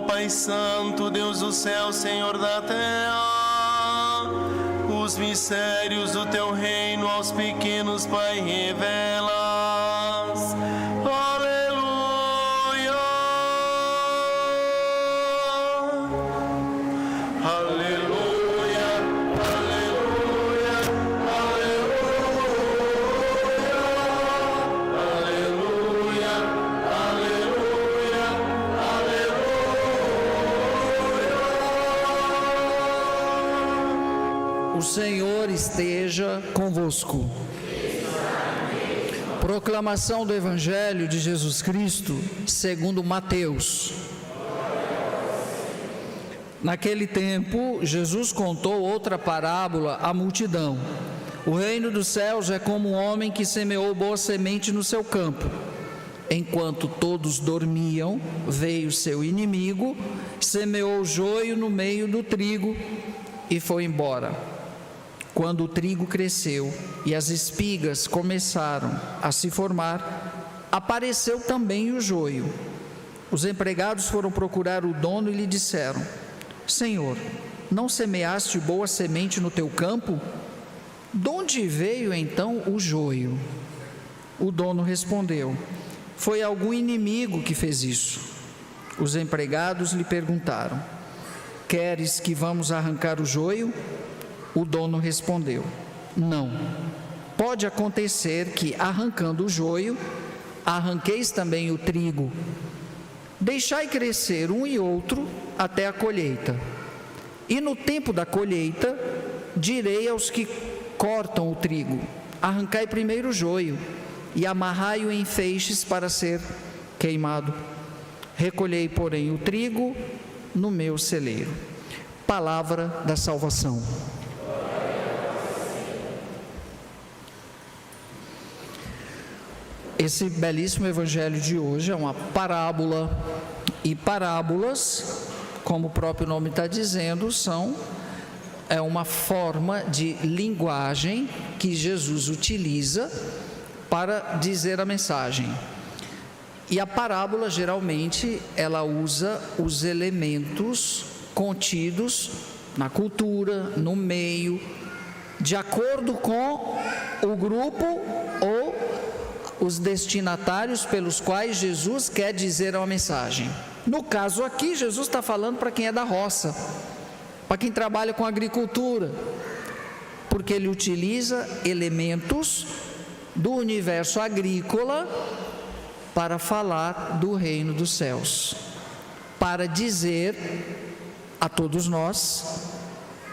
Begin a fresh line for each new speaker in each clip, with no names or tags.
ó Pai Santo, Deus do céu, Senhor da terra, os mistérios do teu reino aos pequenos, Pai, revelas. Aleluia, aleluia, aleluia, aleluia, aleluia, aleluia.
O Senhor esteja convosco. Proclamação do Evangelho de Jesus Cristo, segundo Mateus. Naquele tempo, Jesus contou outra parábola à multidão. O reino dos céus é como um homem que semeou boa semente no seu campo. Enquanto todos dormiam, veio seu inimigo, semeou joio no meio do trigo e foi embora. Quando o trigo cresceu e as espigas começaram a se formar, apareceu também o joio. Os empregados foram procurar o dono e lhe disseram: Senhor, não semeaste boa semente no teu campo? De onde veio então o joio? O dono respondeu: Foi algum inimigo que fez isso. Os empregados lhe perguntaram: Queres que vamos arrancar o joio? O dono respondeu: Não. Pode acontecer que, arrancando o joio, arranqueis também o trigo. Deixai crescer um e outro até a colheita. E no tempo da colheita, direi aos que cortam o trigo: arrancai primeiro o joio e amarrai-o em feixes para ser queimado. Recolhei, porém, o trigo no meu celeiro. Palavra da salvação. Esse belíssimo evangelho de hoje é uma parábola, e parábolas, como o próprio nome está dizendo, é uma forma de linguagem que Jesus utiliza para dizer a mensagem. E a parábola, geralmente, ela usa os elementos contidos na cultura, no meio, de acordo com o grupo ou os destinatários pelos quais Jesus quer dizer uma mensagem. No caso aqui, Jesus está falando para quem é da roça, para quem trabalha com agricultura, porque ele utiliza elementos do universo agrícola para falar do reino dos céus, para dizer a todos nós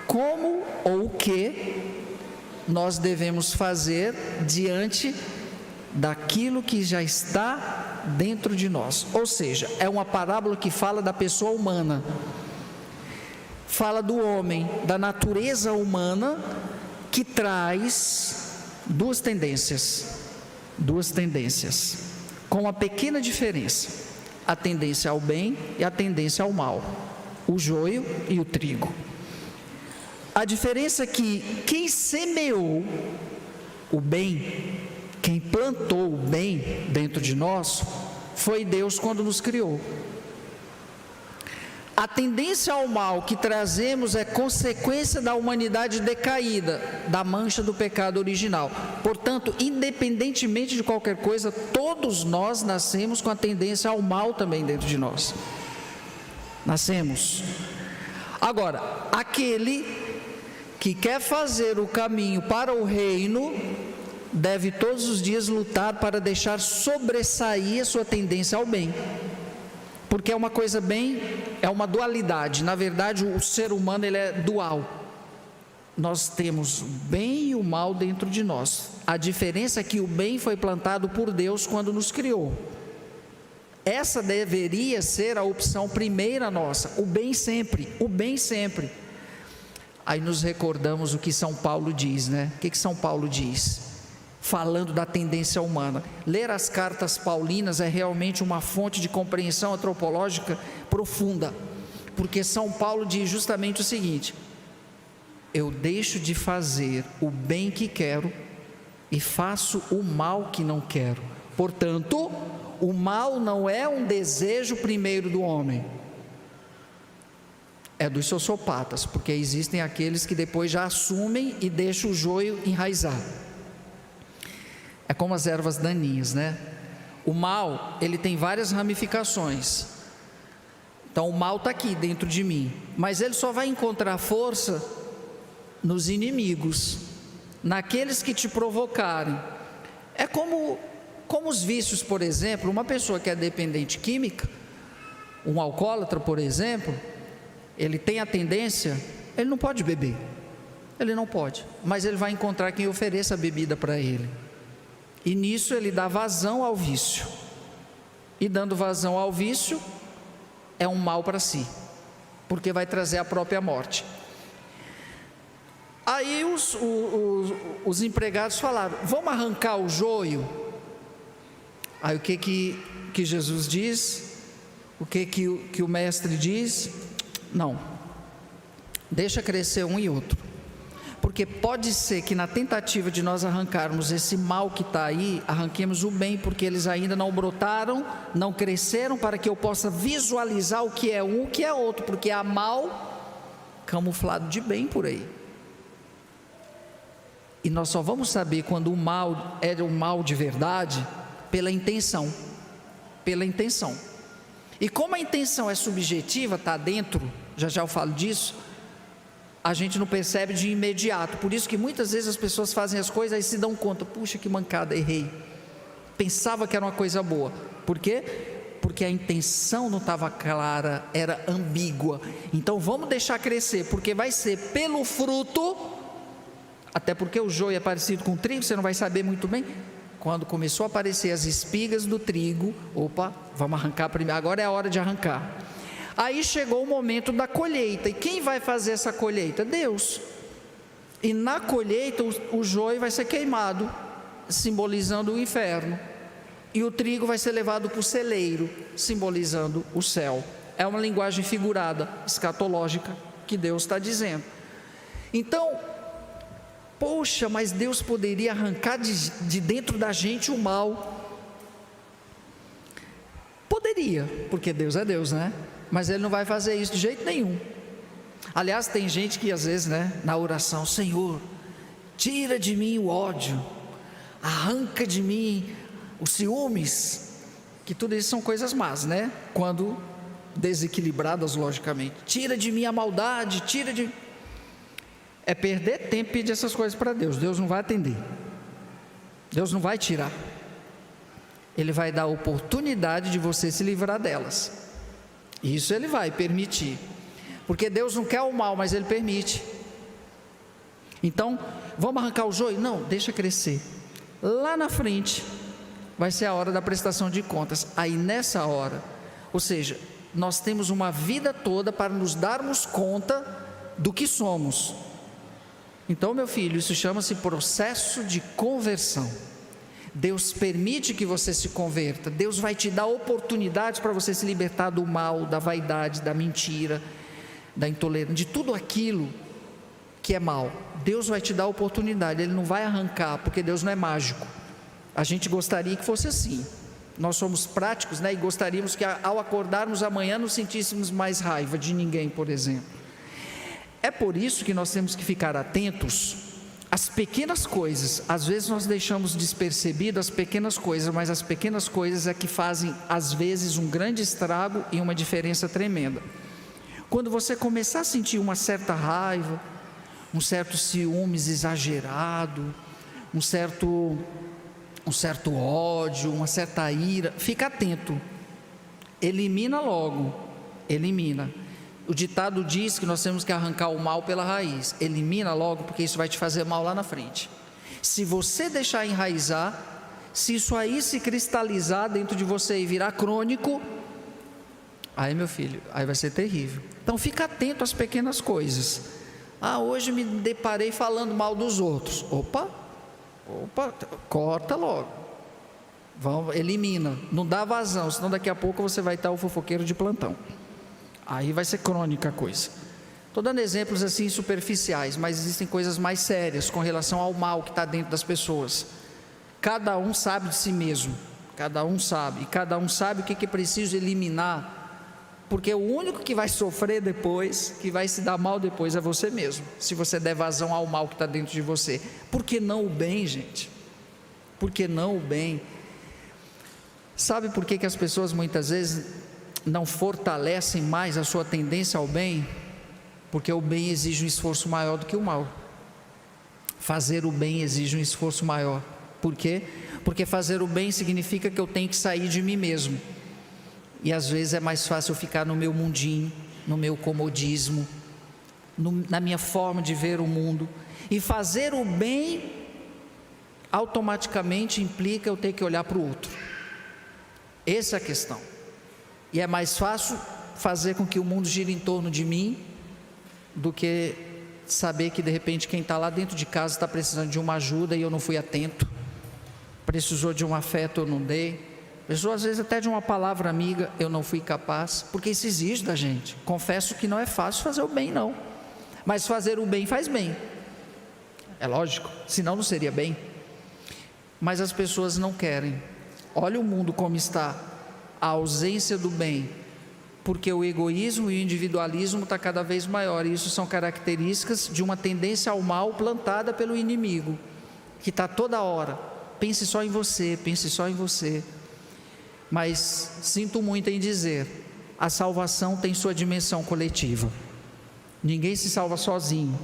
como ou o que nós devemos fazer diante daquilo que já está dentro de nós. Ou seja, é uma parábola que fala da pessoa humana, fala do homem, da natureza humana, que traz duas tendências, com uma pequena diferença: a tendência ao bem e a tendência ao mal, o joio e o trigo. A diferença é que quem semeou o bem, quem plantou o bem dentro de nós, foi Deus quando nos criou. A tendência ao mal que trazemos é consequência da humanidade decaída, da mancha do pecado original. Portanto, independentemente de qualquer coisa, todos nós nascemos com a tendência ao mal também dentro de nós. Nascemos. Agora, aquele que quer fazer o caminho para o reino deve todos os dias lutar para deixar sobressair a sua tendência ao bem, porque é uma coisa bem, é uma dualidade. Na verdade, o ser humano, ele é dual. Nós temos o bem e o mal dentro de nós. A diferença é que o bem foi plantado por Deus quando nos criou. Essa deveria ser a opção primeira nossa, o bem sempre, o bem sempre. Aí nos recordamos o que São Paulo diz, né? O que São Paulo diz? Falando da tendência humana. Ler as cartas paulinas é realmente uma fonte de compreensão antropológica profunda, porque São Paulo diz justamente o seguinte: eu deixo de fazer o bem que quero e faço o mal que não quero. Portanto, o mal não é um desejo primeiro do homem, é dos sociopatas, porque existem aqueles que depois já assumem e deixam o joio enraizar. É como as ervas daninhas, né? O mal, ele tem várias ramificações. Então o mal está aqui dentro de mim, mas ele só vai encontrar força nos inimigos, naqueles que te provocarem. É como os vícios, por exemplo. Uma pessoa que é dependente química, um alcoólatra, por exemplo, ele tem a tendência, ele não pode beber, ele não pode, mas ele vai encontrar quem ofereça a bebida para ele, e nisso ele dá vazão ao vício, e dando vazão ao vício, é um mal para si, porque vai trazer a própria morte. Aí os empregados falaram: vamos arrancar o joio. Aí o que Jesus diz? O que o mestre diz? Não, deixa crescer um e outro, porque pode ser que na tentativa de nós arrancarmos esse mal que está aí, arranquemos o bem, porque eles ainda não brotaram, não cresceram, para que eu possa visualizar o que é um, o que é outro, porque há mal camuflado de bem por aí, e nós só vamos saber quando o mal é um mal de verdade pela intenção. E como a intenção é subjetiva, está dentro, já eu falo disso, a gente não percebe de imediato. Por isso que muitas vezes as pessoas fazem as coisas e se dão conta: puxa, que mancada, errei, pensava que era uma coisa boa. Por quê? Porque a intenção não estava clara, era ambígua. Então vamos deixar crescer, porque vai ser pelo fruto, até porque o joio é parecido com o trigo, você não vai saber muito bem. Quando começou a aparecer as espigas do trigo, opa, vamos arrancar primeiro, agora é a hora de arrancar. Aí chegou o momento da colheita, e quem vai fazer essa colheita? Deus. E na colheita o joio vai ser queimado, simbolizando o inferno, e o trigo vai ser levado para o celeiro, simbolizando o céu. É uma linguagem figurada, escatológica, que Deus está dizendo. Então, poxa, mas Deus poderia arrancar de dentro da gente o mal. Poderia, porque Deus é Deus, né? Mas Ele não vai fazer isso de jeito nenhum. Aliás, tem gente que às vezes, né, na oração: Senhor, tira de mim o ódio, arranca de mim os ciúmes, que tudo isso são coisas más, né? Quando desequilibradas, logicamente. Tira de mim a maldade, tira de... É perder tempo pedir essas coisas para Deus. Deus não vai atender, Deus não vai tirar, Ele vai dar a oportunidade de você se livrar delas. Isso Ele vai permitir, porque Deus não quer o mal, mas Ele permite. Então, vamos arrancar o joio? Não, deixa crescer. Lá na frente vai ser a hora da prestação de contas. Aí nessa hora, ou seja, nós temos uma vida toda para nos darmos conta do que somos. Então, meu filho, isso chama-se processo de conversão. Deus permite que você se converta. Deus vai te dar oportunidades para você se libertar do mal, da vaidade, da mentira, da intolerância, de tudo aquilo que é mal. Deus vai te dar oportunidade, Ele não vai arrancar, porque Deus não é mágico. A gente gostaria que fosse assim. Nós somos práticos, né? E gostaríamos que ao acordarmos amanhã não sentíssemos mais raiva de ninguém, por exemplo. É por isso que nós temos que ficar atentos às pequenas coisas. Às vezes nós deixamos despercebido as pequenas coisas, mas as pequenas coisas é que fazem às vezes um grande estrago e uma diferença tremenda. Quando você começar a sentir uma certa raiva, um certo ciúmes exagerado, um certo ódio, uma certa ira, fica atento, elimina logo, elimina. O ditado diz que nós temos que arrancar o mal pela raiz. Elimina logo, porque isso vai te fazer mal lá na frente. Se você deixar enraizar, se isso aí se cristalizar dentro de você e virar crônico, aí, meu filho, aí vai ser terrível. Então fica atento às pequenas coisas. Hoje me deparei falando mal dos outros. Opa, corta logo. Elimina, não dá vazão, senão daqui a pouco você vai estar o fofoqueiro de plantão. Aí vai ser crônica a coisa. Estou dando exemplos assim superficiais, mas existem coisas mais sérias com relação ao mal que está dentro das pessoas. Cada um sabe de si mesmo, cada um sabe, e cada um sabe o que é preciso eliminar Porque o único que vai sofrer depois, que vai se dar mal depois, é você mesmo, se você der vazão ao mal que está dentro de você. Por que não o bem, gente? Por que não o bem? Sabe por que as pessoas muitas vezes não fortalecem mais a sua tendência ao bem? Porque o bem exige um esforço maior do que o mal. Fazer o bem exige um esforço maior. Por quê? Porque fazer o bem significa que eu tenho que sair de mim mesmo. E às vezes é mais fácil eu ficar no meu mundinho, no meu comodismo, na minha forma de ver o mundo. E fazer o bem automaticamente implica eu ter que olhar para o outro. Essa é a questão. E é mais fácil fazer com que o mundo gire em torno de mim do que saber que de repente quem está lá dentro de casa está precisando de uma ajuda e eu não fui atento, precisou de um afeto, eu não dei, precisou às vezes até de uma palavra amiga, eu não fui capaz, porque isso exige da gente. Confesso que não é fácil fazer o bem não, mas fazer o bem faz bem, é lógico, senão não seria bem. Mas as pessoas não querem. Olha o mundo como está, a ausência do bem, porque o egoísmo e o individualismo está cada vez maior, e isso são características de uma tendência ao mal plantada pelo inimigo, que está toda hora, pense só em você, pense só em você. Mas sinto muito em dizer, a salvação tem sua dimensão coletiva, ninguém se salva sozinho,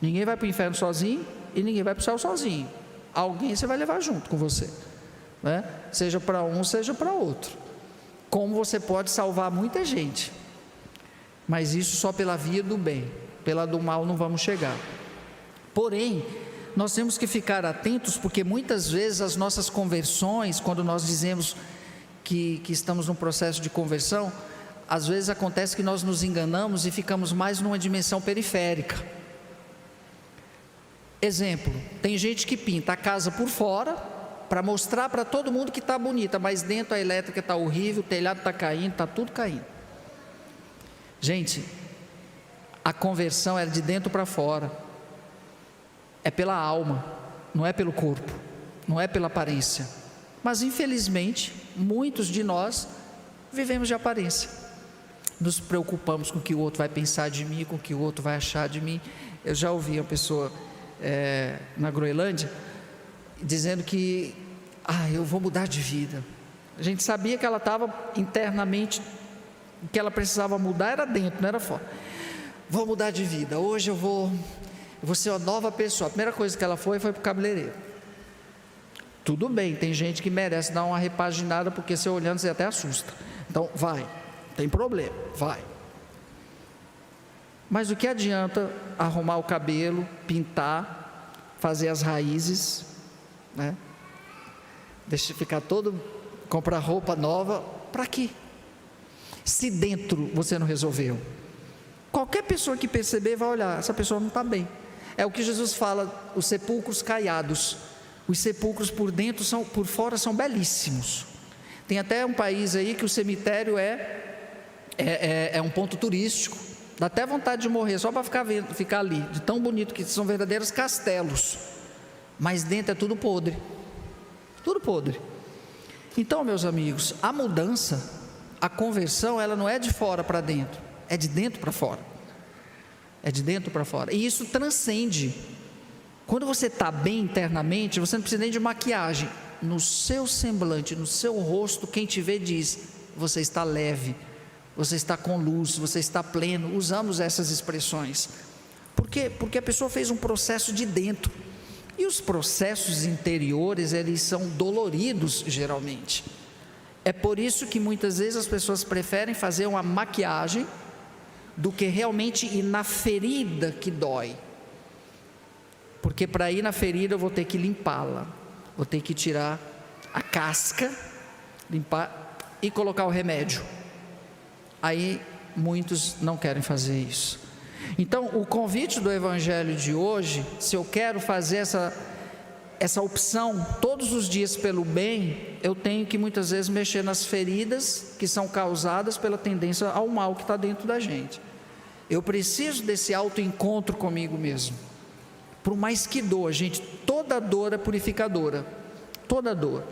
ninguém vai para o inferno sozinho, e ninguém vai para o céu sozinho, alguém você vai levar junto com você, né? Seja para um, seja para outro. Como você pode salvar muita gente, mas isso só pela via do bem, pela do mal não vamos chegar. Porém, nós temos que ficar atentos, porque muitas vezes as nossas conversões, quando nós dizemos que estamos num processo de conversão, às vezes acontece que nós nos enganamos e ficamos mais numa dimensão periférica. Exemplo, tem gente que pinta a casa por fora, para mostrar para todo mundo que está bonita, mas dentro a elétrica está horrível, o telhado está caindo, está tudo caindo. Gente, a conversão é de dentro para fora, é pela alma, não é pelo corpo, não é pela aparência. Mas infelizmente, muitos de nós vivemos de aparência, nos preocupamos com o que o outro vai pensar de mim, com o que o outro vai achar de mim. Eu já ouvi uma pessoa na Groenlândia dizendo que eu vou mudar de vida. A gente sabia que ela estava internamente, o que ela precisava mudar era dentro, não era fora. Vou mudar de vida, hoje eu vou ser uma nova pessoa. A primeira coisa que ela foi para o cabeleireiro. Tudo bem, tem gente que merece dar uma repaginada, porque você olhando você até assusta. Então vai, tem problema, vai. Mas o que adianta arrumar o cabelo, pintar, fazer as raízes, né? Deixa ficar todo, comprar roupa nova, para quê? Se dentro você não resolveu, qualquer pessoa que perceber vai olhar, essa pessoa não está bem. É o que Jesus fala, os sepulcros caiados. Os sepulcros por dentro por fora são belíssimos. Tem até um país aí que o cemitério é um ponto turístico, dá até vontade de morrer só para ficar ali, de tão bonito que são verdadeiros castelos. Mas dentro é tudo podre, tudo podre. Então, meus amigos, a mudança, a conversão, ela não é de fora para dentro, é de dentro para fora, é de dentro para fora, e isso transcende. Quando você está bem internamente, você não precisa nem de maquiagem, no seu semblante, no seu rosto, quem te vê diz, você está leve, você está com luz, você está pleno. Usamos essas expressões, porque a pessoa fez um processo de dentro. E os processos interiores, eles são doloridos geralmente. É por isso que muitas vezes as pessoas preferem fazer uma maquiagem do que realmente ir na ferida que dói. Porque para ir na ferida eu vou ter que limpá-la, vou ter que tirar a casca, limpar e colocar o remédio. Aí muitos não querem fazer isso. Então, o convite do Evangelho de hoje, se eu quero fazer essa opção todos os dias pelo bem, eu tenho que muitas vezes mexer nas feridas que são causadas pela tendência ao mal que está dentro da gente. Eu preciso desse autoencontro comigo mesmo. Por mais que doa, gente, toda dor é purificadora, toda dor,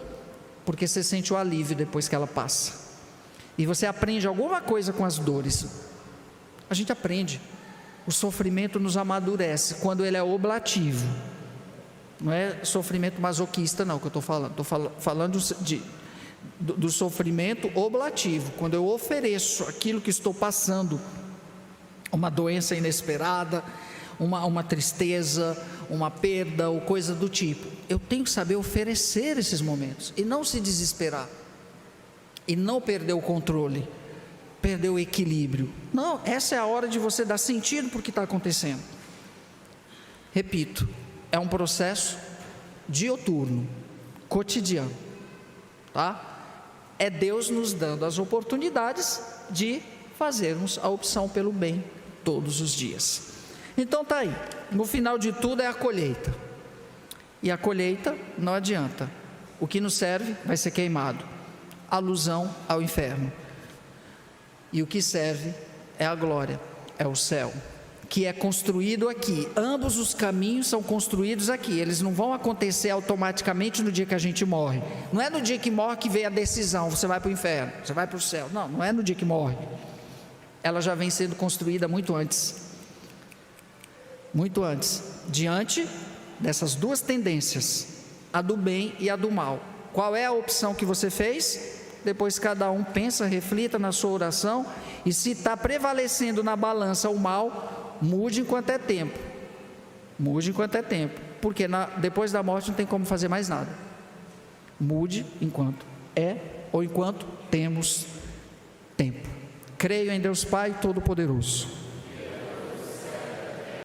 porque você sente o alívio depois que ela passa. E você aprende alguma coisa com as dores. A gente aprende. O sofrimento nos amadurece quando ele é oblativo. Não é sofrimento masoquista não que eu estou falando. Estou falando do sofrimento oblativo. Quando eu ofereço aquilo que estou passando, uma doença inesperada, uma tristeza, uma perda ou coisa do tipo. Eu tenho que saber oferecer esses momentos e não se desesperar. E não perder o controle, perder o equilíbrio. Não, essa é a hora de você dar sentido para o que está acontecendo. Repito, é um processo dioturno, cotidiano, tá? É Deus nos dando as oportunidades de fazermos a opção pelo bem todos os dias. Então tá aí, no final de tudo é a colheita. E a colheita não adianta. O que nos serve vai ser queimado. Alusão ao inferno. E o que serve é a glória, é o céu, que é construído aqui. Ambos os caminhos são construídos aqui. Eles não vão acontecer automaticamente no dia que a gente morre. Não é no dia que morre que vem a decisão, você vai para o inferno, você vai para o céu. Não, não é no dia que morre. Ela já vem sendo construída muito antes. Muito antes. Diante dessas duas tendências, a do bem e a do mal. Qual é a opção que você fez? Depois cada um pensa, reflita na sua oração, e se está prevalecendo na balança o mal, mude enquanto é tempo. Mude enquanto é tempo, porque depois da morte não tem como fazer mais nada. Mude enquanto é, ou enquanto temos tempo. Creio em Deus Pai Todo-Poderoso,